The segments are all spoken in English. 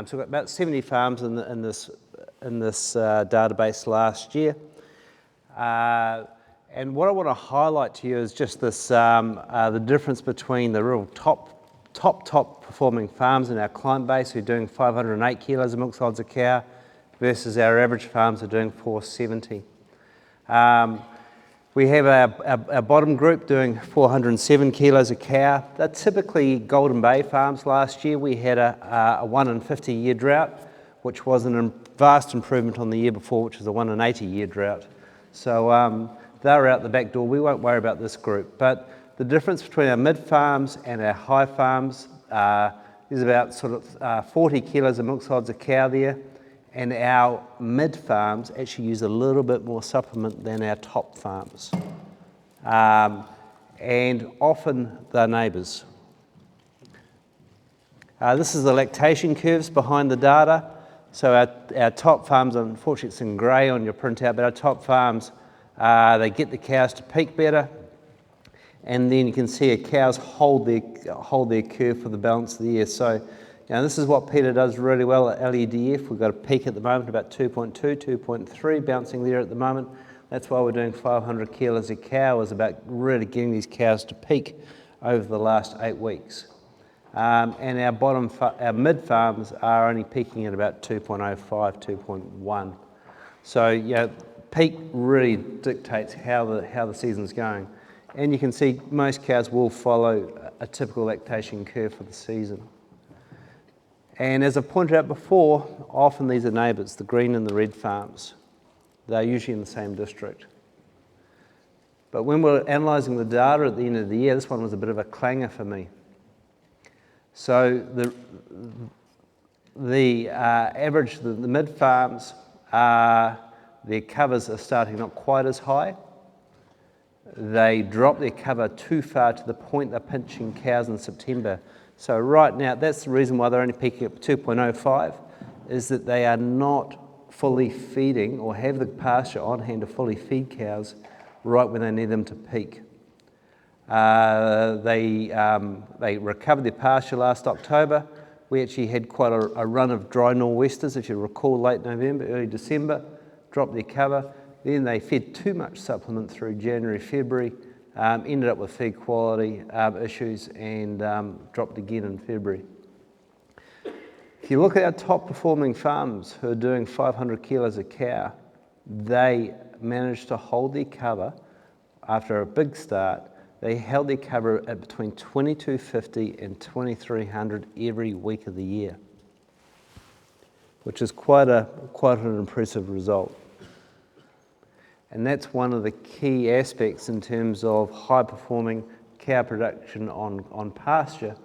So we've got about 70 farms in this database last year. And what I want to highlight to you is just this, the difference between the real top performing farms in our client base who are doing 508 kilos of milk solids a cow versus our average farms who are doing 470. We have our bottom group doing 407 kilos a cow. They're typically Golden Bay farms. Last year we had a 1 in 50 year drought, which was a vast improvement on the year before, which was a 1 in 80 year drought. So they're out the back door. We won't worry about this group. But the difference between our mid farms and our high farms is about sort of 40 kilos of milk solids a cow there. And our mid farms actually use a little bit more supplement than our top farms. And often they're neighbours. This is the lactation curves behind the data. So our top farms, unfortunately it's in grey on your printout, but our top farms, they get the cows to peak better. And then you can see our cows hold their curve for the balance of the year. So this is what Peter does really well at LEDF. We've got a peak at the moment, about 2.2, 2.3, bouncing there at the moment. That's why we're doing 500 kilos a cow, is about really getting these cows to peak over the last 8 weeks. And our mid farms are only peaking at about 2.05, 2.1. So peak really dictates how the season's going. And you can see most cows will follow a typical lactation curve for the season. And as I pointed out before, often these are neighbours, the green and the red farms. They're usually in the same district. But when we're analysing the data at the end of the year, this one was a bit of a clanger for me. So the average, the mid farms, their covers are starting not quite as high. They drop their cover too far to the point they're pinching cows in September. So right now, that's the reason why they're only peaking at 2.05, is that they are not fully feeding or have the pasture on hand to fully feed cows right when they need them to peak. They recovered their pasture last October. We actually had quite a run of dry nor'westers, if you recall, late November, early December, dropped their cover. Then they fed too much supplement through January, February, ended up with feed quality issues and dropped again in February. If you look at our top performing farms who are doing 500 kilos a cow, they managed to hold their cover after a big start. They held their cover at between 2250 and 2300 every week of the year, which is quite an impressive result. And that's one of the key aspects in terms of high-performing cow production on pasture,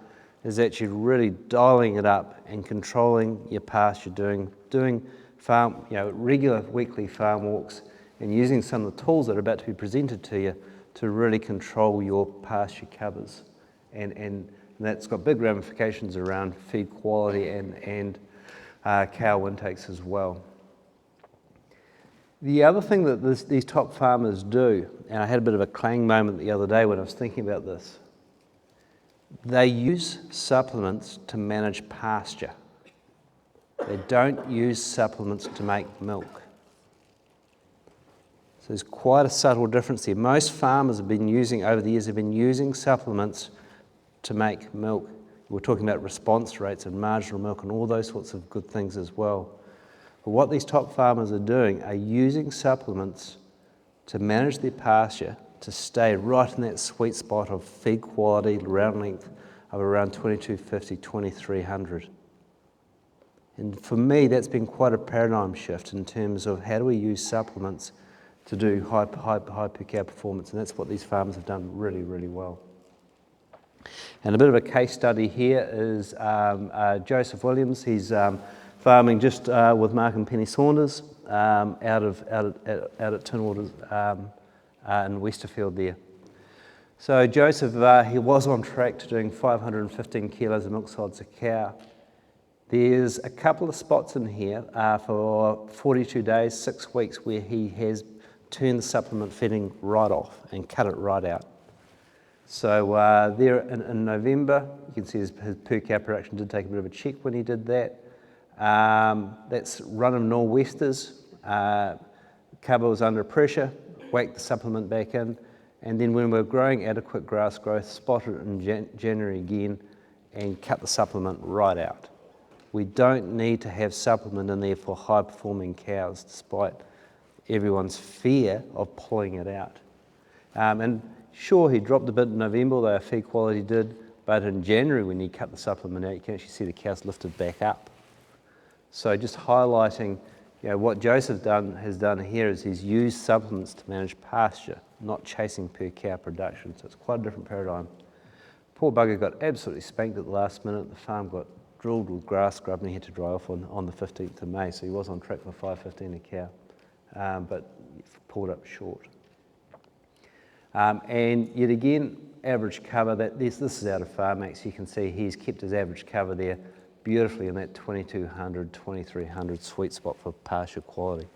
is actually really dialing it up and controlling your pasture, doing farm, regular weekly farm walks, and using some of the tools that are about to be presented to you to really control your pasture covers. And that's got big ramifications around feed quality and cow intakes as well. The other thing that these top farmers do, and I had a bit of a clang moment the other day when I was thinking about this, they use supplements to manage pasture. They don't use supplements to make milk. So there's quite a subtle difference here. Most farmers over the years have been using supplements to make milk. We're talking about response rates and marginal milk and all those sorts of good things as well. But what these top farmers are doing are using supplements to manage their pasture to stay right in that sweet spot of feed quality, round length of around 2250, 2300. And for me, that's been quite a paradigm shift in terms of how do we use supplements to do high per cow performance, and that's what these farmers have done really, really well. And a bit of a case study here is Joseph Williams. He's farming just with Mark and Penny Saunders out at Tinwaters in Westerfield there. So Joseph, he was on track to doing 515 kilos of milk solids a cow. There's a couple of spots in here for 42 days, 6 weeks, where he has turned the supplement feeding right off and cut it right out. So there in November, you can see his per cow production did take a bit of a check when he did that. That's run of nor'westers. Cover was under pressure, whacked the supplement back in, and then when we were growing adequate grass growth, spotted it in January again and cut the supplement right out. We don't need to have supplement in there for high performing cows, despite everyone's fear of pulling it out. And sure, he dropped a bit in November, although our feed quality did, but in January when he cut the supplement out, you can actually see the cows lifted back up. So just highlighting, what Joseph has done here is he's used supplements to manage pasture, not chasing per cow production. So it's quite a different paradigm. Poor bugger got absolutely spanked at the last minute. The farm got drilled with grass scrub and he had to dry off on the 15th of May. So he was on track for 5.15 a cow, but pulled up short. And yet again, average cover, this is out of Farmax. You can see he's kept his average cover there beautifully in that 2200, 2300 sweet spot for pasture quality.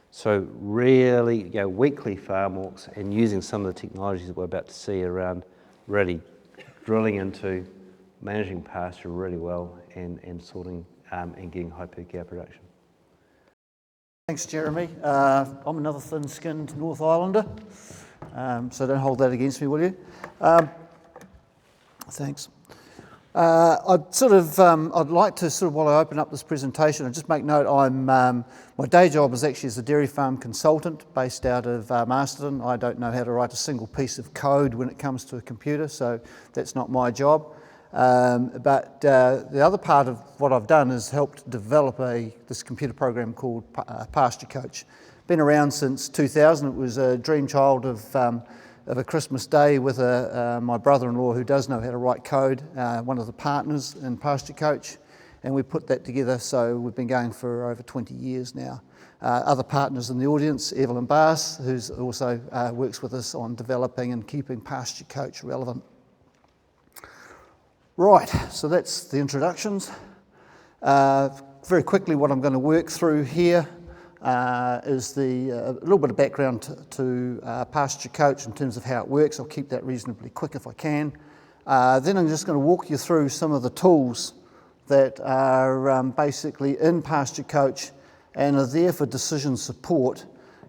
So really, weekly farm walks and using some of the technologies that we're about to see around really drilling into managing pasture really well and sorting and getting high per cow production. Thanks, Jeremy. I'm another thin-skinned North Islander, so don't hold that against me, will you? Thanks. I'd like to while I open up this presentation, I'd just make note my day job is actually as a dairy farm consultant based out of Masterton. I don't know how to write a single piece of code when it comes to a computer, so that's not my job. But the other part of what I've done is helped develop this computer program called Pasture Coach. Been around since 2000. It was a dream child of a Christmas day with my brother-in-law who does know how to write code, one of the partners in Pasture Coach, and we put that together, so we've been going for over 20 years now. Other partners in the audience, Evelyn Bass, who's also works with us on developing and keeping Pasture Coach relevant. Right, so that's the introductions. Very quickly, what I'm going to work through here is a little bit of background to Pasture Coach in terms of how it works. I'll keep that reasonably quick if I can. Then I'm just going to walk you through some of the tools that are basically in Pasture Coach and are there for decision support.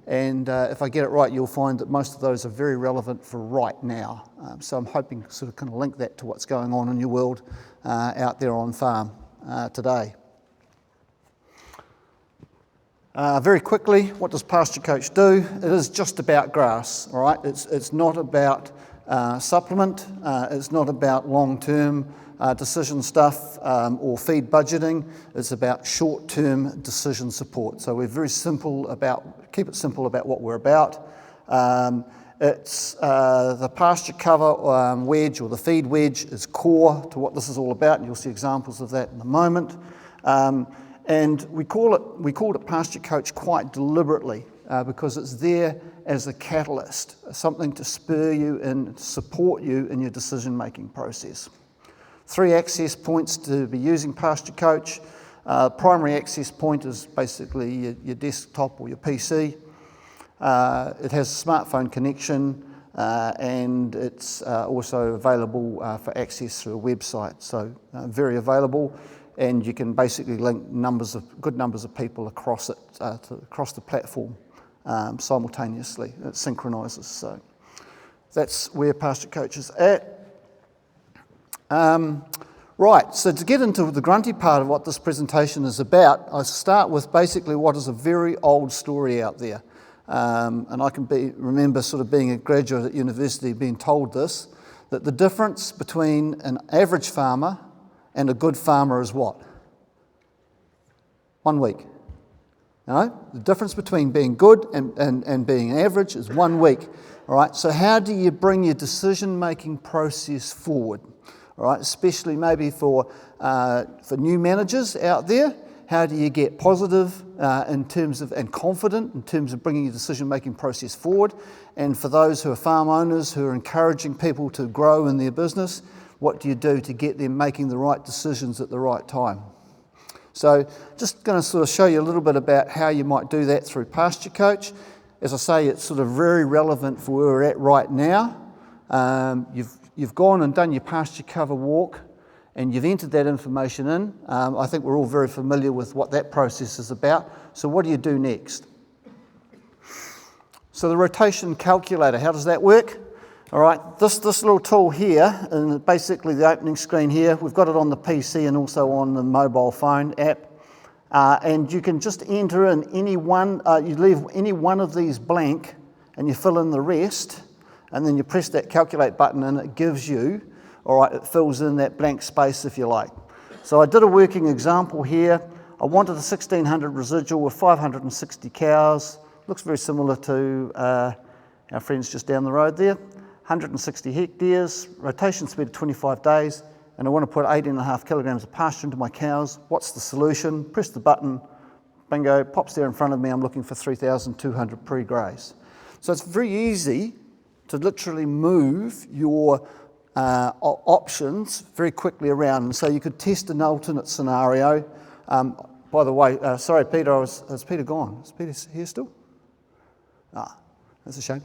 And if I get it right, you'll find that most of those are very relevant for right now. So I'm hoping to kind of link that to what's going on in your world out there on farm today. Very quickly, what does Pasture Coach do? It is just about grass, all right? It's not about supplement. It's not about long-term decision stuff or feed budgeting. It's about short-term decision support. So we're very keep it simple about what we're about. It's the pasture cover wedge or the feed wedge is core to what this is all about, and you'll see examples of that in a moment. And we called it Pasture Coach quite deliberately because it's there as a catalyst, something to spur you and support you in your decision-making process. 3 access points to be using Pasture Coach. Primary access point is basically your desktop or your PC. It has a smartphone connection and it's also available for access through a website, so very available. And you can basically link good numbers of people across it, across the platform simultaneously. It synchronises, so that's where Pasture Coach is at. Right, so to get into the grunty part of what this presentation is about, I start with basically what is a very old story out there. And I can remember sort of being a graduate at university being told this, that the difference between an average farmer and a good farmer is what? 1 week. No? The difference between being good and being average is 1 week. All right, so how do you bring your decision-making process forward? All right, especially maybe for new managers out there, how do you get positive in terms of and confident in terms of bringing your decision-making process forward? And for those who are farm owners who are encouraging people to grow in their business, what do you do to get them making the right decisions at the right time? So just going to sort of show you a little bit about how you might do that through Pasture Coach. As I say, it's sort of very relevant for where we're at right now. You've gone and done your pasture cover walk, and you've entered that information in. I think we're all very familiar with what that process is about. So what do you do next? So the rotation calculator, how does that work? All right, this little tool here, and basically the opening screen here, we've got it on the PC and also on the mobile phone app. And you can just enter in any one, you leave any one of these blank and you fill in the rest, and then you press that calculate button and it gives you, all right, it fills in that blank space if you like. So I did a working example here. I wanted a 1600 residual with 560 cows. Looks very similar to our friends just down the road there. 160 hectares, rotation speed of 25 days, and I want to put 18.5 kilograms of pasture into my cows. What's the solution? Press the button, bingo, pops there in front of me. I'm looking for 3,200 pre-graze. So it's very easy to literally move your options very quickly around. And so you could test an alternate scenario. By the way, sorry, Peter, has Peter gone? Is Peter here still? Ah, that's a shame.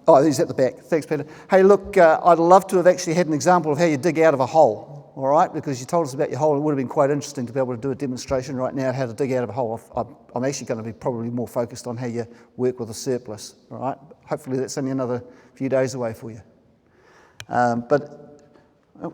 Oh, he's at the back. Thanks, Peter. Hey, look, I'd love to have actually had an example of how you dig out of a hole, all right? Because you told us about your hole. It would have been quite interesting to be able to do a demonstration right now how to dig out of a hole. I'm actually going to be probably more focused on how you work with a surplus, all right? Hopefully that's only another few days away for you. But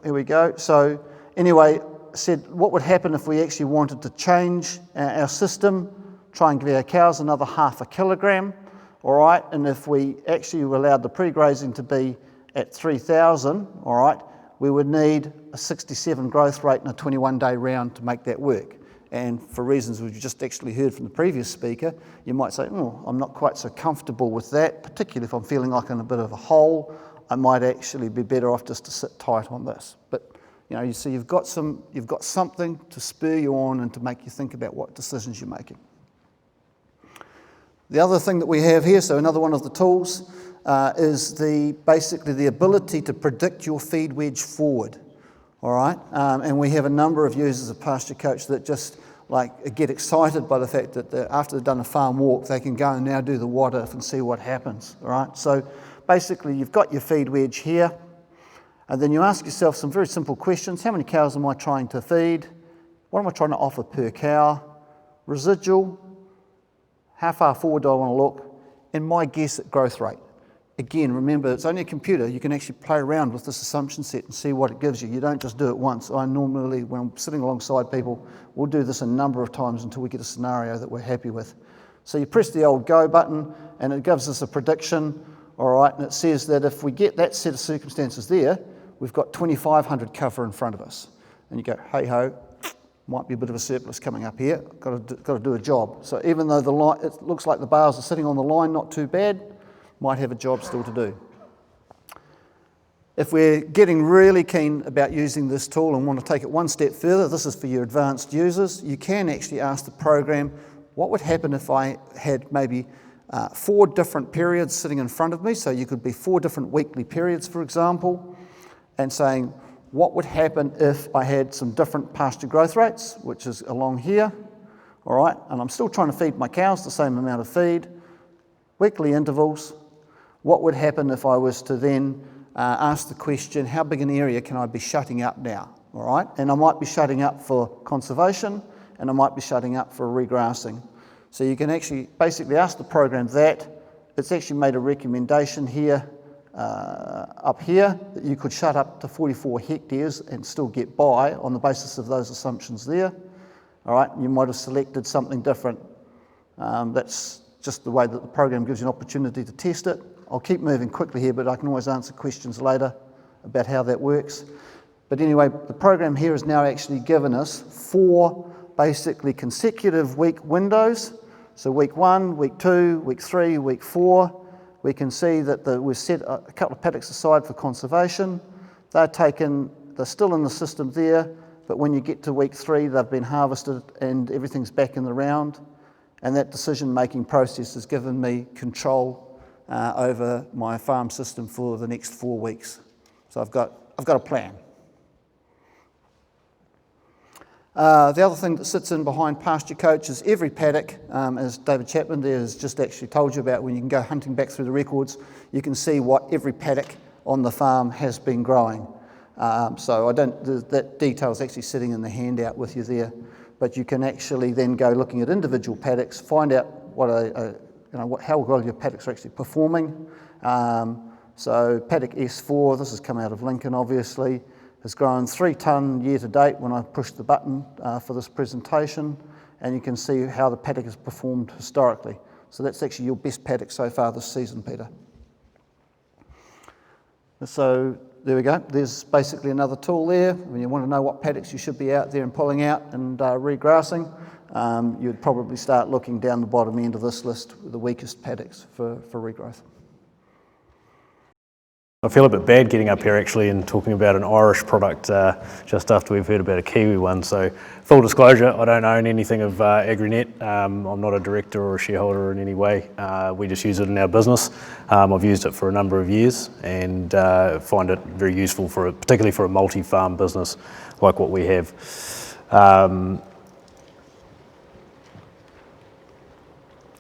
here we go. So anyway, said what would happen if we actually wanted to change our system, try and give our cows another 0.5 kilogram. All right, and if we actually allowed the pre-grazing to be at 3,000, all right, we would need a 67 growth rate and a 21-day round to make that work. And for reasons we've just actually heard from the previous speaker, you might say, oh, I'm not quite so comfortable with that, particularly if I'm feeling like I'm in a bit of a hole. I might actually be better off just to sit tight on this. But you know, you see, you've got something to spur you on and to make you think about what decisions you're making. The other thing that we have here, so another one of the tools, is basically the ability to predict your feed wedge forward, all right? And we have a number of users of Pasture Coach that just get excited by the fact that after they've done a farm walk, they can go and now do the what if and see what happens, all right? So basically you've got your feed wedge here, and then you ask yourself some very simple questions. How many cows am I trying to feed? What am I trying to offer per cow? Residual. How far forward do I want to look? And my guess at growth rate. Again, remember, it's only a computer. You can actually play around with this assumption set and see what it gives you. You don't just do it once. I normally, when I'm sitting alongside people, we'll do this a number of times until we get a scenario that we're happy with. So you press the old go button and it gives us a prediction, all right, and it says that if we get that set of circumstances there, we've got 2,500 cover in front of us. And you go, hey ho, might be a bit of a surplus coming up here, got to do a job. So even though the line, it looks like the bars are sitting on the line, not too bad, might have a job still to do. If we're getting really keen about using this tool and want to take it one step further, this is for your advanced users, you can actually ask the program, what would happen if I had maybe 4 different periods sitting in front of me? So you could be 4 different weekly periods, for example, and saying, what would happen if I had some different pasture growth rates, which is along here, all right? And I'm still trying to feed my cows the same amount of feed, weekly intervals. What would happen if I was to then ask the question, how big an area can I be shutting up now, all right? And I might be shutting up for conservation, and I might be shutting up for regrassing. So you can actually basically ask the program that. It's actually made a recommendation here, up here, that you could shut up to 44 hectares and still get by on the basis of those assumptions there. All right, you might have selected something different. That's just the way that the program gives you an opportunity to test it. I'll keep moving quickly here, but I can always answer questions later about how that works. But anyway, the program here has now actually given us 4 basically consecutive week windows. So week 1, week 2, week 3, week 4. We can see that we've set a couple of paddocks aside for conservation. They're still in the system there, but when you get to week 3, they've been harvested and everything's back in the round. And that decision-making process has given me control over my farm system for the next 4 weeks. So I've got a plan. The other thing that sits in behind Pasture Coach is every paddock, as David Chapman there has just actually told you about, when you can go hunting back through the records, you can see what every paddock on the farm has been growing. So that detail is actually sitting in the handout with you there, but you can actually then go looking at individual paddocks, find out how well your paddocks are actually performing. So paddock S4, this has come out of Lincoln obviously, has grown 3 tonne year to date when I pushed the button for this presentation, and you can see how the paddock has performed historically. So that's actually your best paddock so far this season, Peter. So there we go, there's basically another tool there. When you want to know what paddocks you should be out there and pulling out and regrassing, you'd probably start looking down the bottom end of this list, the weakest paddocks for regrowth. I feel a bit bad getting up here actually and talking about an Irish product just after we've heard about a Kiwi one. So full disclosure, I don't own anything of AgriNet. I'm not a director or a shareholder in any way. We just use it in our business. I've used it for a number of years and find it very useful particularly for a multi-farm business like what we have.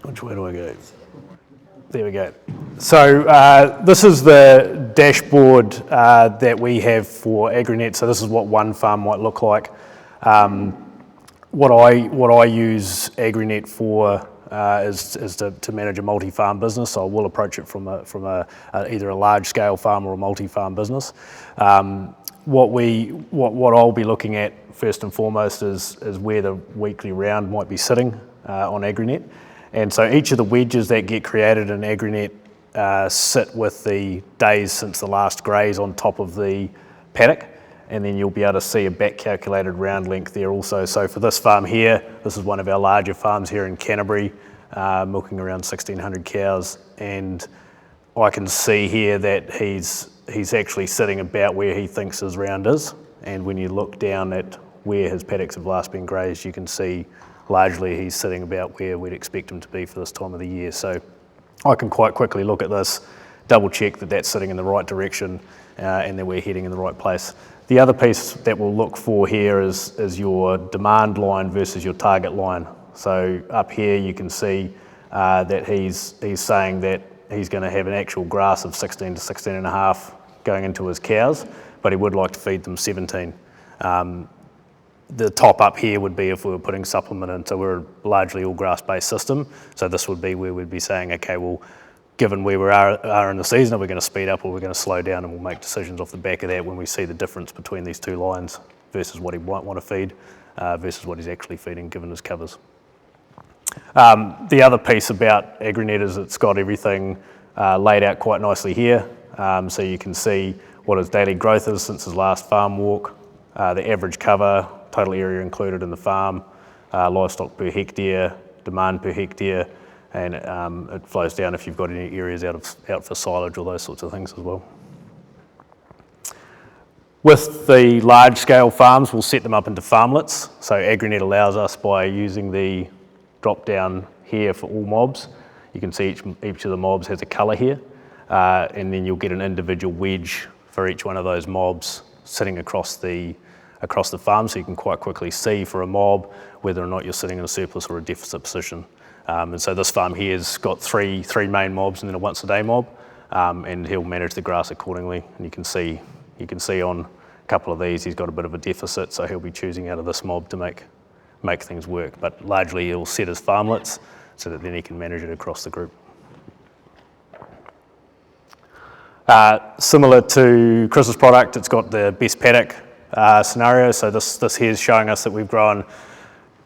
Which way do I go? There we go. So this is the dashboard that we have for AgriNet. So this is what one farm might look like. What I use AgriNet for is to manage a multi-farm business. So I will approach it from either a large-scale farm or a multi-farm business. What I'll be looking at first and foremost is where the weekly round might be sitting on AgriNet. And so each of the wedges that get created in AgriNet sit with the days since the last graze on top of the paddock, and then you'll be able to see a back calculated round length there also. So for this farm here, this is one of our larger farms here in Canterbury, milking around 1,600 cows, and I can see here that he's actually sitting about where he thinks his round is, and when you look down at where his paddocks have last been grazed, you can see largely he's sitting about where we'd expect him to be for this time of the year. So I can quite quickly look at this, double check that that's sitting in the right direction and that we're heading in the right place. The other piece that we'll look for here is your demand line versus your target line. So up here you can see that he's saying that he's going to have an actual grass of 16 to 16 and a half going into his cows, but he would like to feed them 17. The top up here would be if we were putting supplement in, so we're a largely all grass-based system. So this would be where we'd be saying, okay, well, given where we are in the season, are we going to speed up or we're going to slow down, and we'll make decisions off the back of that when we see the difference between these two lines versus what he might want to feed versus what he's actually feeding given his covers. The other piece about AgriNet is it's got everything laid out quite nicely here. So you can see what his daily growth is since his last farm walk, the average cover, total area included in the farm, livestock per hectare, demand per hectare, and it flows down if you've got any areas out for silage or those sorts of things as well. With the large scale farms, we'll set them up into farmlets. So AgriNet allows us, by using the drop down here for all mobs, you can see each of the mobs has a colour here, and then you'll get an individual wedge for each one of those mobs sitting across the farm, so you can quite quickly see for a mob whether or not you're sitting in a surplus or a deficit position. And so this farm here has got three main mobs and then a once a day mob, and he'll manage the grass accordingly. And you can see on a couple of these he's got a bit of a deficit, so he'll be choosing out of this mob to make things work. But largely he'll set his farmlets so that then he can manage it across the group. Similar to Chris's product, it's got the best paddock scenario. So this here is showing us that we've grown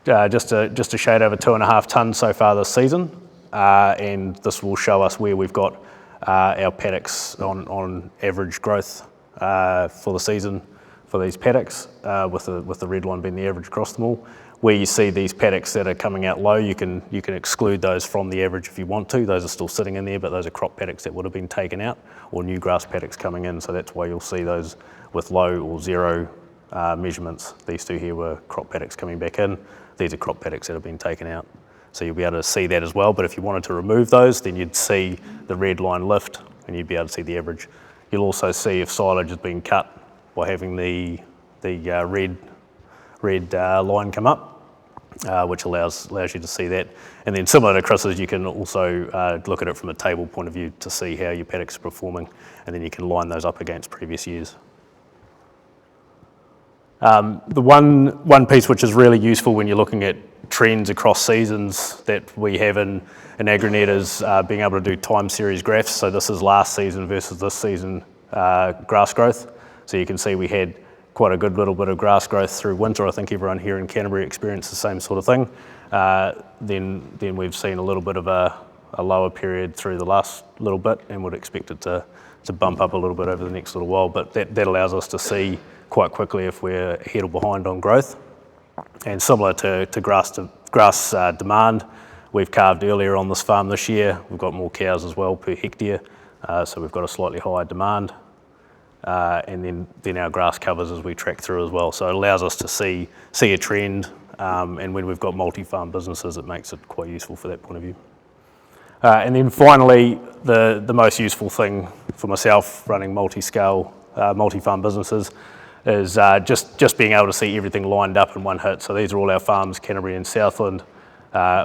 just a shade over 2.5 tonnes so far this season, and this will show us where we've got our paddocks on average growth for the season for these paddocks, with the red line being the average across them all. Where you see these paddocks that are coming out low, you can exclude those from the average if you want to. Those are still sitting in there, but those are crop paddocks that would have been taken out, or new grass paddocks coming in. So that's why you'll see those with low or zero measurements. These two here were crop paddocks coming back in. These are crop paddocks that have been taken out. So you'll be able to see that as well. But if you wanted to remove those, then you'd see the red line lift, and you'd be able to see the average. You'll also see if silage has been cut by having the red line come up. which allows you to see that. And then similar to Chris's, you can also look at it from a table point of view to see how your paddocks are performing, and then you can line those up against previous years. The one piece which is really useful when you're looking at trends across seasons that we have in AgriNet is being able to do time series graphs. So this is last season versus this season grass growth. So you can see we had quite a good little bit of grass growth through winter. I think everyone here in Canterbury experienced the same sort of thing. Then we've seen a little bit of a lower period through the last little bit, and would expect it to bump up a little bit over the next little while. But that allows us to see quite quickly if we're ahead or behind on growth. And similar to grass demand, we've calved earlier on this farm this year. We've got more cows as well per hectare, so we've got a slightly higher demand. And then our grass covers as we track through as well. So it allows us to see a trend, and when we've got multi-farm businesses, it makes it quite useful for that point of view. And then finally, the most useful thing for myself running multi-scale, multi-farm businesses is just being able to see everything lined up in one hit. So these are all our farms, Canterbury and Southland.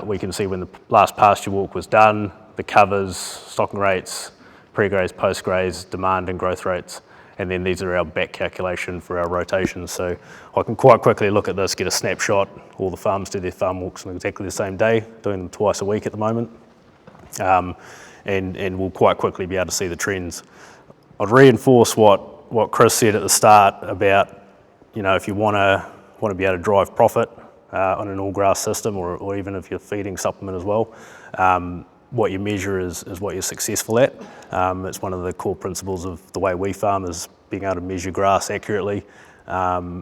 We can see when the last pasture walk was done, the covers, stocking rates, pre-graze, post-graze, demand and growth rates. And then these are our back calculation for our rotations. So I can quite quickly look at this, get a snapshot. All the farms do their farm walks on exactly the same day, doing them twice a week at the moment. And we'll quite quickly be able to see the trends. I'd reinforce what Chris said at the start about, if you want to be able to drive profit on an all-grass system, or even if you're feeding supplement as well, what you measure is what you're successful at. It's one of the core principles of the way we farm, is being able to measure grass accurately.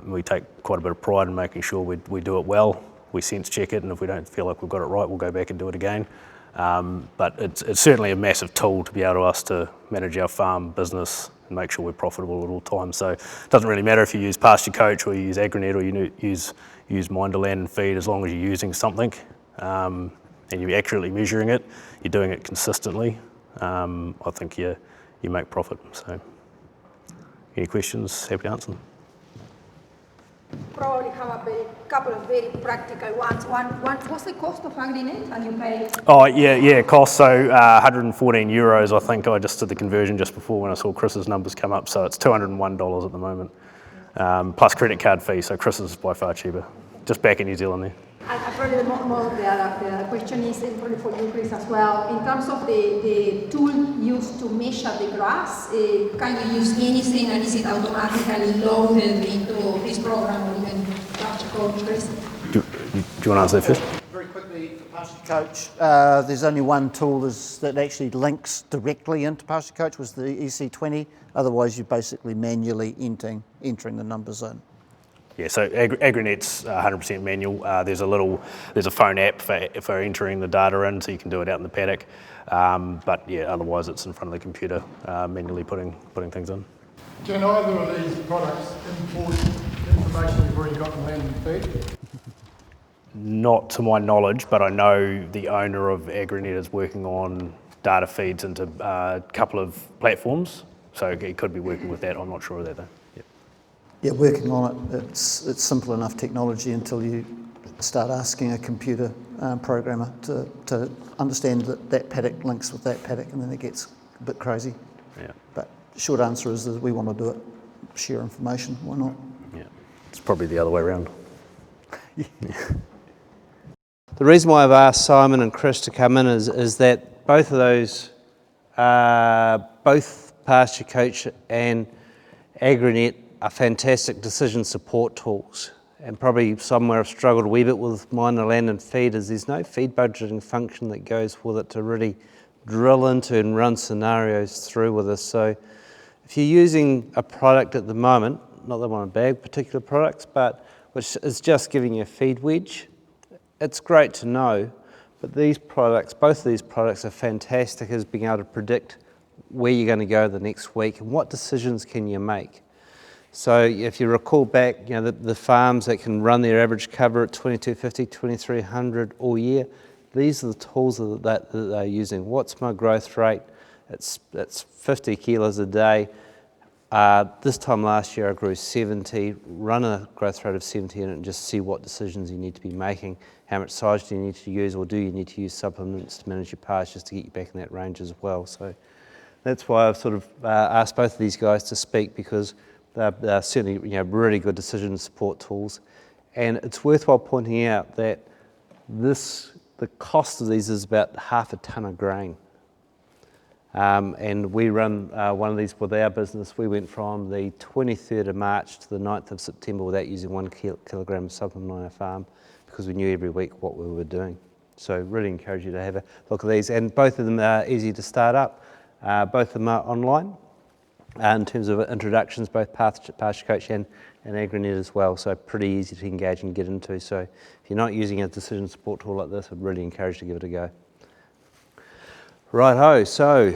We take quite a bit of pride in making sure we do it well. We sense check it, and if we don't feel like we've got it right, we'll go back and do it again. But it's certainly a massive tool to be able to manage our farm business and make sure we're profitable at all times. So it doesn't really matter if you use Pasture Coach or you use AgriNet or you use Minderland and Feed, as long as you're using something and you're accurately measuring it, you're doing it consistently, I think you make profit. So any questions, happy to answer them. Probably have a couple of very practical ones. One, what's the cost of AgriNet, and you pay? Oh yeah, cost. So 114 euros. I think I just did the conversion just before when I saw Chris's numbers come up. So it's $201 at the moment, plus credit card fee. So Chris's is by far cheaper. Just back in New Zealand there. And probably the other question is probably for you, Chris, as well. In terms of the tool used to measure the grass, can you use anything, and is it automatically loaded into this program or even Pasture Coach, Chris? Do you want to answer that first? Very quickly, for Pasture Coach, there's only one tool that actually links directly into Pasture Coach, was the EC20. Otherwise, you're basically manually entering the numbers in. Yeah, so AgriNet's 100% manual. There's a phone app for entering the data in, so you can do it out in the paddock. But yeah, otherwise it's in front of the computer, manually putting things in. Can either of these products import information you've already got in land and feed? Not to my knowledge, but I know the owner of AgriNet is working on data feeds into a couple of platforms, so he could be working with that. I'm not sure of that though. Yeah, working on it. It's simple enough technology until you start asking a computer programmer to understand that paddock links with that paddock, and then it gets a bit crazy. Yeah. But the short answer is that we want to do it, share information, why not? Yeah, it's probably the other way around. The reason why I've asked Simon and Chris to come in is that both of those, both Pasture Coach and AgriNet, are fantastic decision support tools. And probably somewhere I've struggled a wee bit with Minderland and Feed is there's no feed budgeting function that goes with it to really drill into and run scenarios through with us. So if you're using a product at the moment, not that I want to bag particular products, but which is just giving you a feed wedge, it's great to know, but these products, both of these products are fantastic as being able to predict where you're going to go the next week and what decisions can you make. So if you recall back, the farms that can run their average cover at 2250, 2300 all year, these are the tools that they're using. What's my growth rate? It's 50 kilos a day. This time last year I grew 70, run a growth rate of 70 in it and just see what decisions you need to be making. How much size do you need to use, or do you need to use supplements to manage your pastures to get you back in that range as well? So that's why I've sort of asked both of these guys to speak, because they're certainly really good decision support tools. And it's worthwhile pointing out that the cost of these is about half a tonne of grain. And we run one of these with our business. We went from the 23rd of March to the 9th of September without using 1 kilogram of supplement on our farm, because we knew every week what we were doing. So really encourage you to have a look at these. And both of them are easy to start up. Both of them are online in terms of introductions, both Pasture Coach and AgriNet as well. So pretty easy to engage and get into. So if you're not using a decision support tool like this, I'd really encourage you to give it a go. Righto, so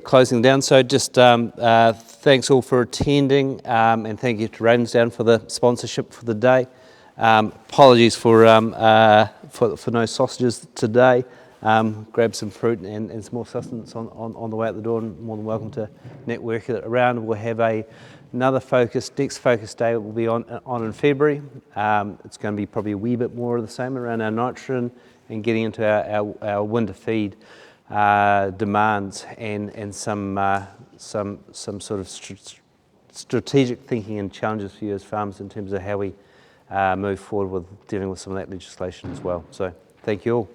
closing down. So just thanks all for attending, and thank you to Ransdown for the sponsorship for the day. Apologies for no sausages today. Grab some fruit and some more sustenance on the way out the door, and more than welcome to network it around. We'll have another next focus day will be on in February. It's going to be probably a wee bit more of the same around our nitrogen and getting into our winter feed demands and some sort of strategic thinking and challenges for you as farmers in terms of how we move forward with dealing with some of that legislation as well. So thank you all.